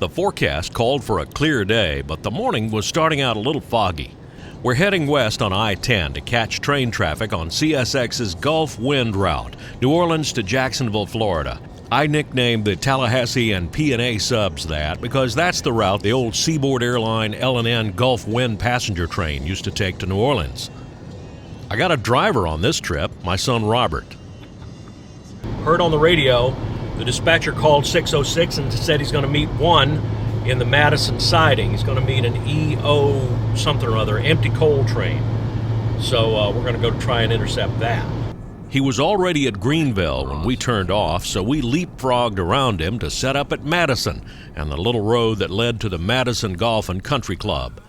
The forecast called for a clear day, but the morning was starting out a little foggy. We're heading west on I-10 to catch train traffic on CSX's Gulf Wind route, New Orleans to Jacksonville, Florida. I nicknamed the Tallahassee and P&A subs that because that's the route the old Seaboard Airline L&N Gulf Wind passenger train used to take to New Orleans. I got a driver on this trip, my son Robert. Heard on the radio, the dispatcher called 606 and said he's going to meet one in the Madison siding. He's going to meet an EO something or other, empty coal train. So we're going to go try and intercept that. He was already at Greenville when we turned off, so we leapfrogged around him to set up at Madison and the little road that led to the Madison Golf and Country Club.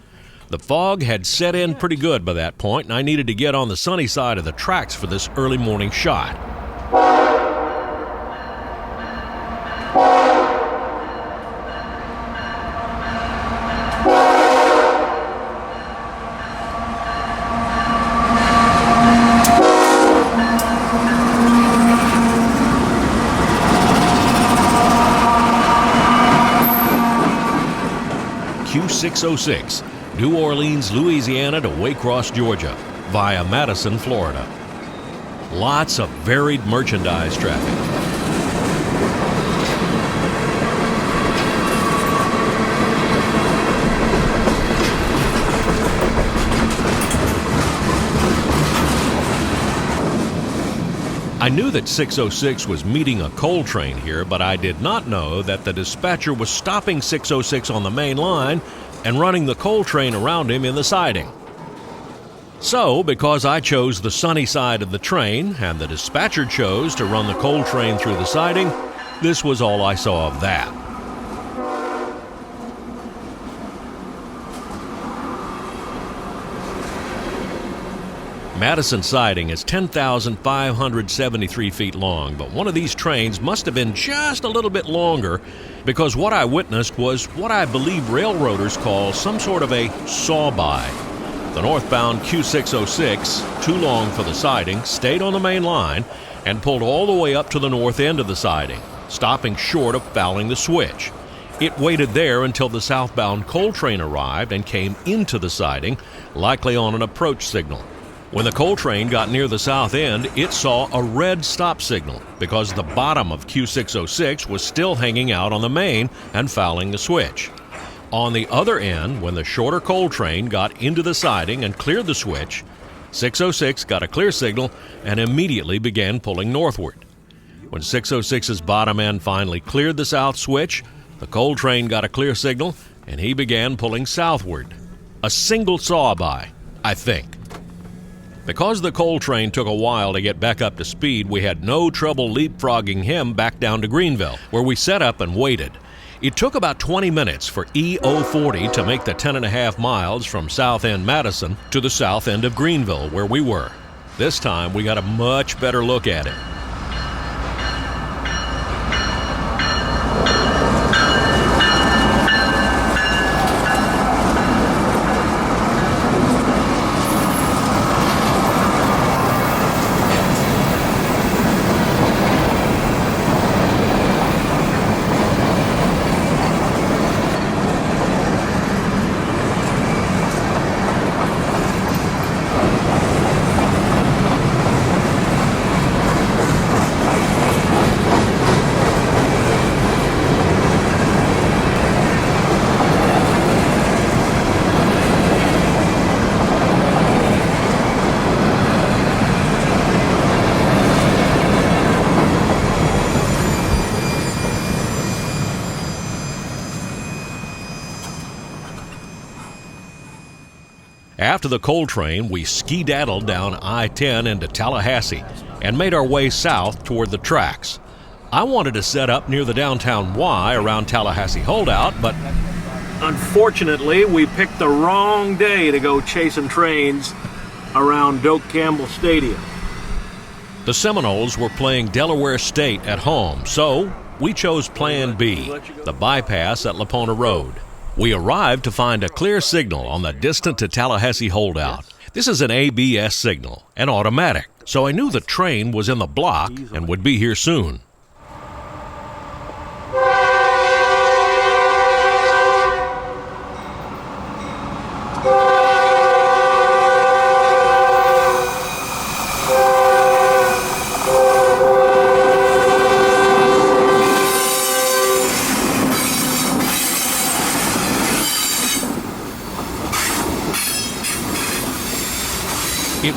The fog had set in pretty good by that point, and I needed to get on the sunny side of the tracks for this early morning shot. Q606, New Orleans, Louisiana to Waycross, Georgia, via Madison, Florida. Lots of varied merchandise traffic. I knew that 606 was meeting a coal train here, but I did not know that the dispatcher was stopping 606 on the main line and running the coal train around him in the siding. So, because I chose the sunny side of the train and the dispatcher chose to run the coal train through the siding, this was all I saw of that. Madison siding is 10,573 feet long, but one of these trains must have been just a little bit longer because what I witnessed was what I believe railroaders call some sort of a saw-by. The northbound Q606, too long for the siding, stayed on the main line and pulled all the way up to the north end of the siding, stopping short of fouling the switch. It waited there until the southbound coal train arrived and came into the siding, likely on an approach signal. When the coal train got near the south end, it saw a red stop signal because the bottom of Q606 was still hanging out on the main and fouling the switch. On the other end, when the shorter coal train got into the siding and cleared the switch, 606 got a clear signal and immediately began pulling northward. When 606's bottom end finally cleared the south switch, the coal train got a clear signal and he began pulling southward. A single saw-by, I think. Because the coal train took a while to get back up to speed, we had no trouble leapfrogging him back down to Greenville, where we set up and waited. It took about 20 minutes for E040 to make the 10.5 miles from South End Madison to the south end of Greenville, where we were. This time, we got a much better look at it. After the coal train, we ski-daddled down I-10 into Tallahassee and made our way south toward the tracks. I wanted to set up near the downtown Y around Tallahassee holdout, but unfortunately, we picked the wrong day to go chasing trains around Doak Campbell Stadium. The Seminoles were playing Delaware State at home, so we chose Plan B, the bypass at Lapona Road. We arrived to find a clear signal on the distant to Tallahassee holdout. This is an ABS signal, an automatic, so I knew the train was in the block and would be here soon.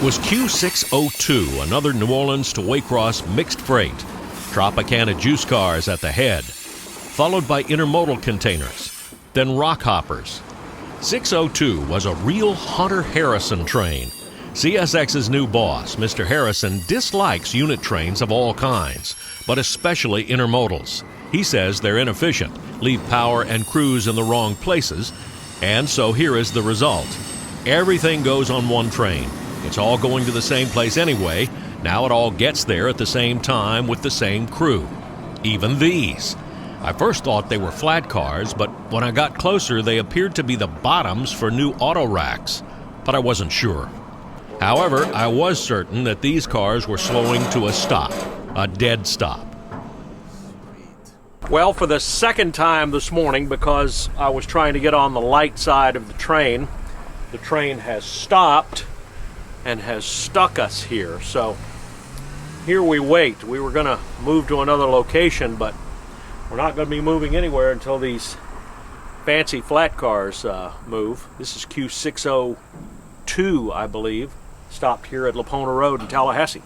It was Q602, another New Orleans to Waycross mixed freight. Tropicana juice cars at the head, followed by intermodal containers, then rock hoppers. 602 was a real Hunter Harrison train. CSX's new boss, Mr. Harrison, dislikes unit trains of all kinds, but especially intermodals. He says they're inefficient, leave power and crews in the wrong places, and so here is the result. Everything goes on one train. It's all going to the same place anyway. Now it all gets there at the same time with the same crew. Even these. I first thought they were flat cars, but when I got closer, they appeared to be the bottoms for new auto racks. But I wasn't sure. However, I was certain that these cars were slowing to a stop, a dead stop. Well, for the second time this morning, because I was trying to get on the light side of the train has stopped and has stuck us here. So here we wait. We were going to move to another location, but we're not going to be moving anywhere until these fancy flat cars move. This is Q602, I believe, stopped here at Lapona Road in Tallahassee.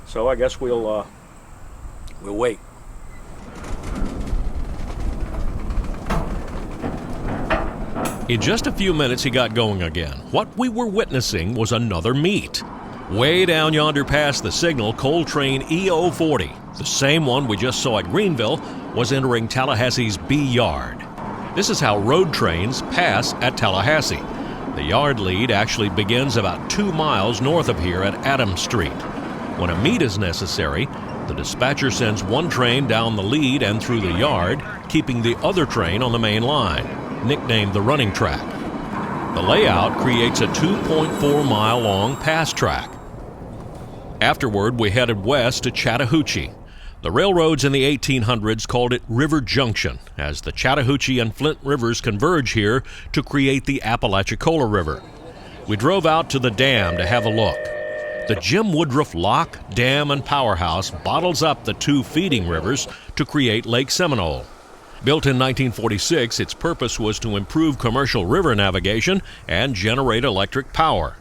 So I guess we'll wait. In just a few minutes, he got going again. What we were witnessing was another meet. Way down yonder past the signal, coal train EO40, the same one we just saw at Greenville, was entering Tallahassee's B yard. This is how road trains pass at Tallahassee. The yard lead actually begins about 2 miles north of here at Adams Street. When a meet is necessary, the dispatcher sends one train down the lead and through the yard, keeping the other train on the main line, nicknamed the running track. The layout creates a 2.4-mile long pass track. Afterward, we headed west to Chattahoochee. The railroads in the 1800s called it River Junction, as the Chattahoochee and Flint rivers converge here to create the Apalachicola River. We drove out to the dam to have a look. The Jim Woodruff Lock, Dam, and Powerhouse bottles up the two feeding rivers to create Lake Seminole. Built in 1946, its purpose was to improve commercial river navigation and generate electric power.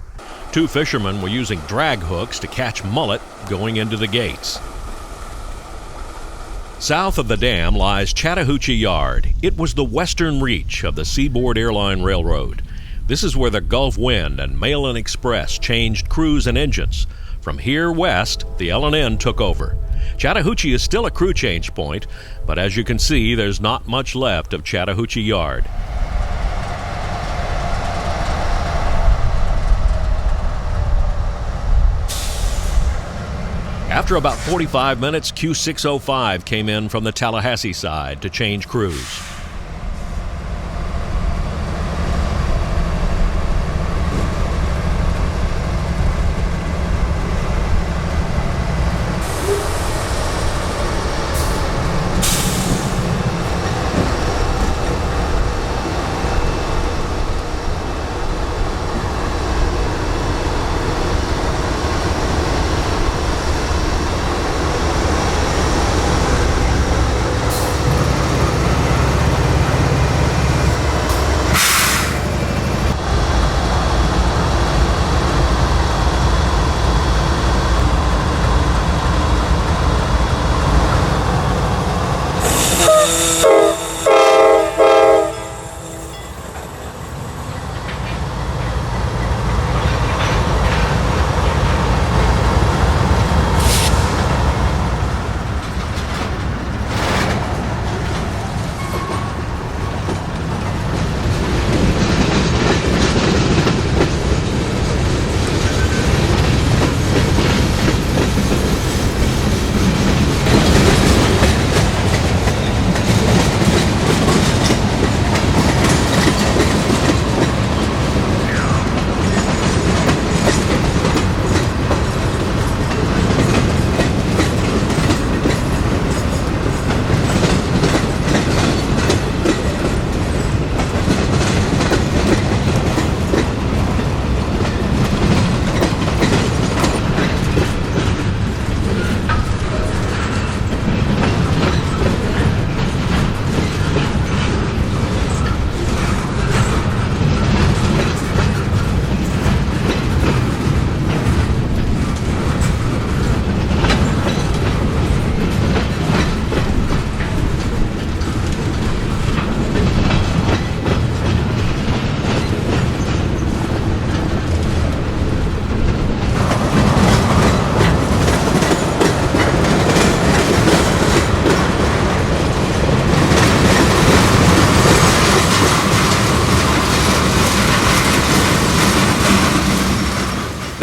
Two fishermen were using drag hooks to catch mullet going into the gates. South of the dam lies Chattahoochee Yard. It was the western reach of the Seaboard Airline Railroad. This is where the Gulf Wind and Mail and Express changed crews and engines. From here west, the L&N took over. Chattahoochee is still a crew change point, but as you can see, there's not much left of Chattahoochee Yard. After about 45 minutes, Q605 came in from the Tallahassee side to change crews.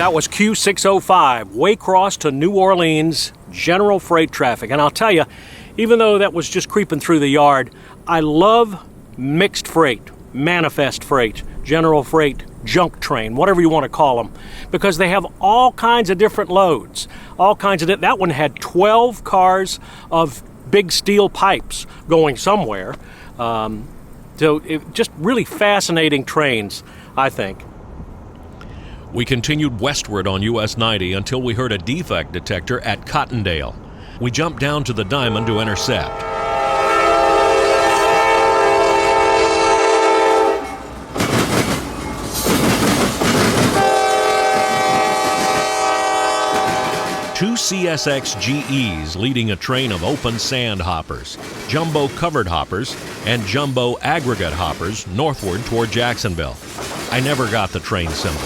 That was Q605, Waycross to New Orleans, general freight traffic. And I'll tell you, even though that was just creeping through the yard, I love mixed freight, manifest freight, general freight, junk train, whatever you want to call them, because they have all kinds of different loads, that one had 12 cars of big steel pipes going somewhere. Just really fascinating trains, I think. We continued westward on US 90 until we heard a defect detector at Cottondale. We jumped down to the diamond to intercept. Two CSX GEs leading a train of open sand hoppers, jumbo covered hoppers, and jumbo aggregate hoppers northward toward Jacksonville. I never got the train symbol.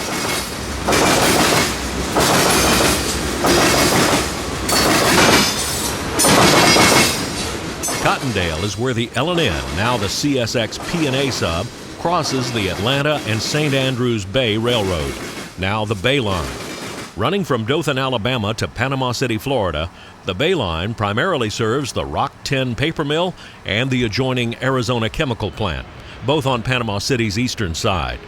Cottondale is where the L&N, now the CSX P&A sub, crosses the Atlanta and St. Andrews Bay Railroad, now the Bay Line. Running from Dothan, Alabama to Panama City, Florida, the Bay Line primarily serves the Rock 10 paper mill and the adjoining Arizona chemical plant, both on Panama City's eastern side.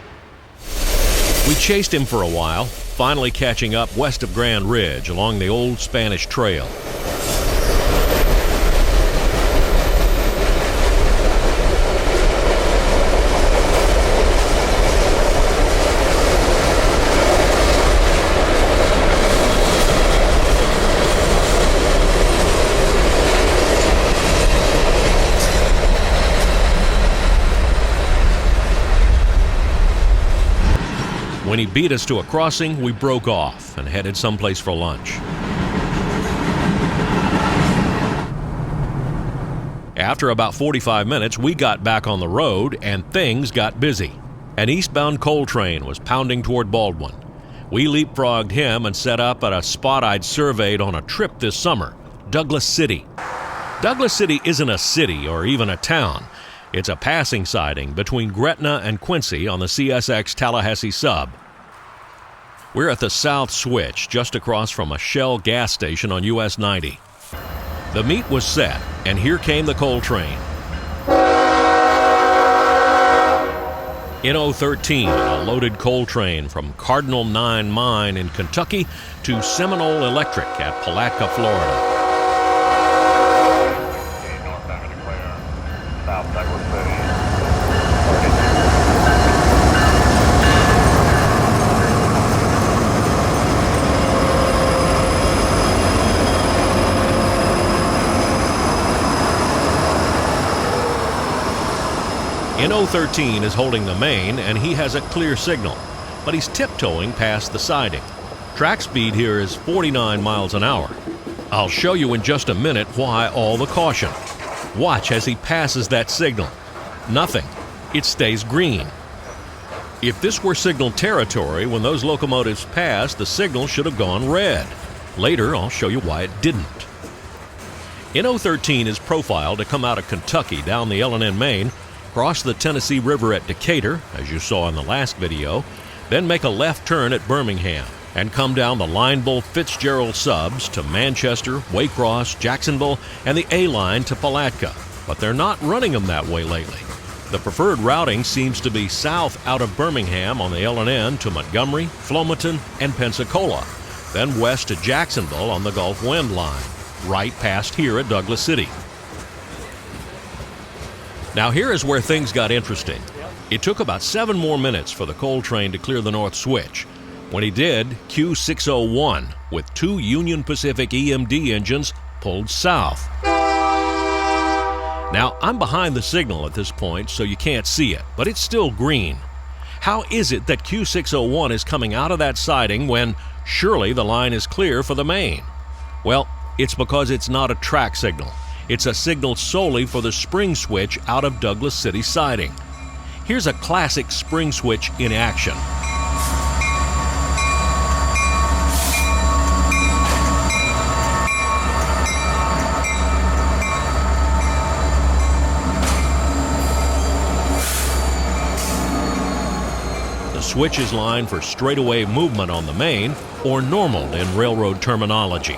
We chased him for a while, finally catching up west of Grand Ridge along the old Spanish Trail. When he beat us to a crossing, we broke off and headed someplace for lunch. After about 45 minutes, we got back on the road and things got busy. An eastbound coal train was pounding toward Baldwin. We leapfrogged him and set up at a spot I'd surveyed on a trip this summer, Douglas City. Douglas City isn't a city or even a town. It's a passing siding between Gretna and Quincy on the CSX Tallahassee sub. We're at the South Switch, just across from a Shell gas station on US 90. The meet was set, and here came the coal train. NO13, a loaded coal train from Cardinal 9 Mine in Kentucky to Seminole Electric at Palatka, Florida. NO13 is holding the main, and he has a clear signal, but he's tiptoeing past the siding. Track speed here is 49 miles an hour. I'll show you in just a minute why all the caution. Watch as he passes that signal. Nothing. It stays green. If this were signal territory, when those locomotives passed, the signal should have gone red. Later, I'll show you why it didn't. NO13 is profiled to come out of Kentucky down the L&N Main, cross the Tennessee River at Decatur, as you saw in the last video, then make a left turn at Birmingham and come down the Lineville-Fitzgerald subs to Manchester, Waycross, Jacksonville, and the A-line to Palatka. But they're not running them that way lately. The preferred routing seems to be south out of Birmingham on the L&N to Montgomery, Flomaton, and Pensacola, then west to Jacksonville on the Gulf Wind line, right past here at Douglas City. Now here is where things got interesting. It took about 7 more minutes for the coal train to clear the North Switch. When he did, Q601 with 2 Union Pacific EMD engines pulled south. Now I'm behind the signal at this point, so you can't see it, but it's still green. How is it that Q601 is coming out of that siding when surely the line is clear for the main? Well, it's because it's not a track signal. It's a signal solely for the spring switch out of Douglas City siding. Here's a classic spring switch in action. The switch is lined for straightaway movement on the main, or normal in railroad terminology.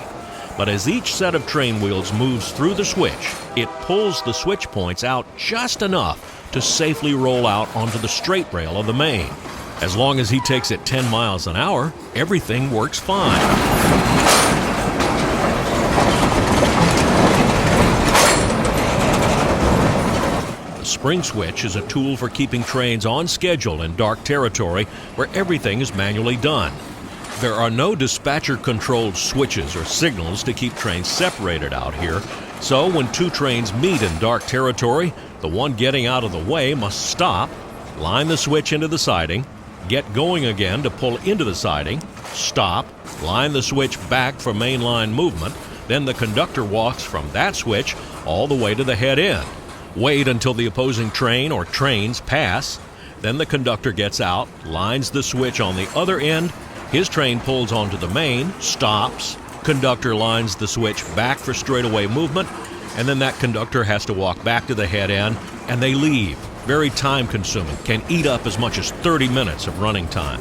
But as each set of train wheels moves through the switch, it pulls the switch points out just enough to safely roll out onto the straight rail of the main. As long as he takes it 10 miles an hour, everything works fine. The spring switch is a tool for keeping trains on schedule in dark territory where everything is manually done. There are no dispatcher-controlled switches or signals to keep trains separated out here, so when two trains meet in dark territory, the one getting out of the way must stop, line the switch into the siding, get going again to pull into the siding, stop, line the switch back for mainline movement, then the conductor walks from that switch all the way to the head end. Wait until the opposing train or trains pass, then the conductor gets out, lines the switch on the other end, his train pulls onto the main, stops, conductor lines the switch back for straightaway movement, and then that conductor has to walk back to the head end, and they leave. Very time-consuming, can eat up as much as 30 minutes of running time.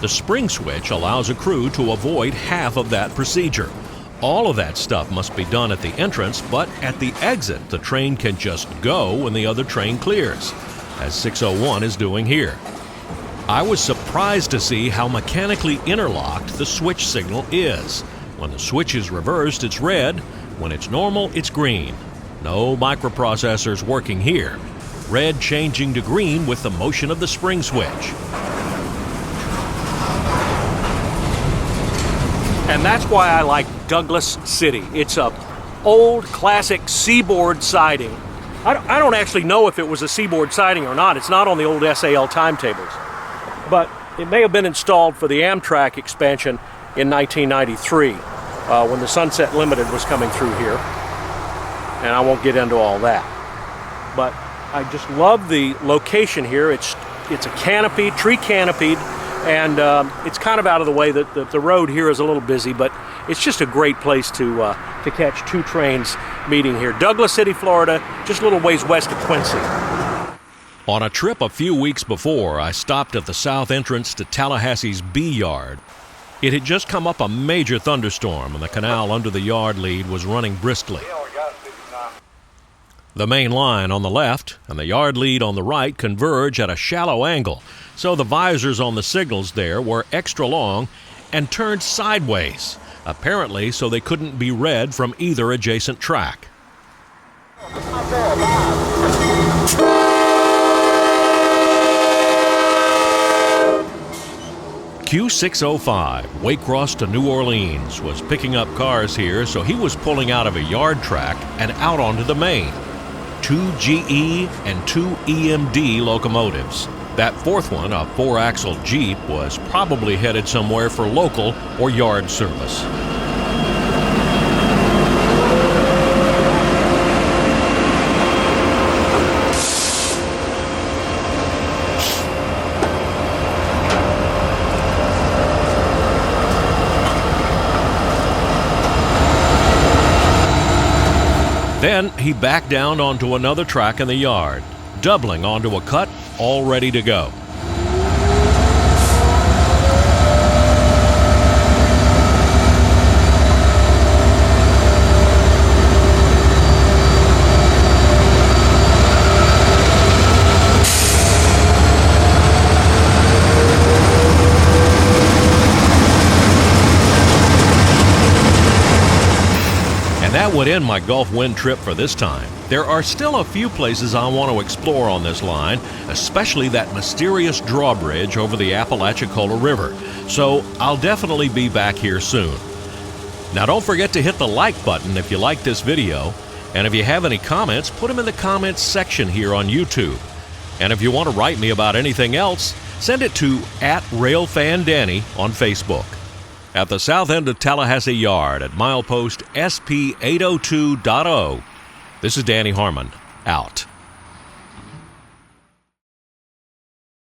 The spring switch allows a crew to avoid half of that procedure. All of that stuff must be done at the entrance, but at the exit, the train can just go when the other train clears, as 601 is doing here. I was surprised to see how mechanically interlocked the switch signal is. When the switch is reversed, it's red. When it's normal, it's green. No microprocessors working here. Red changing to green with the motion of the spring switch. And that's why I like Douglas City. It's a old classic seaboard siding. I don't actually know if it was a seaboard siding or not. It's not on the old SAL timetables. But it may have been installed for the Amtrak expansion in 1993 when the Sunset Limited was coming through here. And I won't get into all that. But I just love the location here. It's a canopy, tree canopied, and it's kind of out of the way. The road here is a little busy, but it's just a great place to catch two trains meeting here. Douglas City, Florida, just a little ways west of Quincy. On a trip a few weeks before, I stopped at the south entrance to Tallahassee's B Yard. It had just come up a major thunderstorm, and the canal under the yard lead was running briskly. The main line on the left and the yard lead on the right converge at a shallow angle, so the visors on the signals there were extra long and turned sideways, apparently so they couldn't be read from either adjacent track. Q605, Waycross to New Orleans, was picking up cars here, so he was pulling out of a yard track and out onto the main. 2 GE and 2 EMD locomotives. That fourth one, a 4-axle Jeep, was probably headed somewhere for local or yard service. Then he backed down onto another track in the yard, doubling onto a cut, all ready to go. That would end my Gulf Wind trip for this time. There are still a few places I want to explore on this line, especially that mysterious drawbridge over the Apalachicola River, so I'll definitely be back here soon. Now don't forget to hit the like button if you like this video, and if you have any comments, put them in the comments section here on YouTube. And if you want to write me about anything else, send it to @RailFanDanny on Facebook. At the south end of Tallahassee Yard at milepost SP802.0. This is Danny Harmon, out.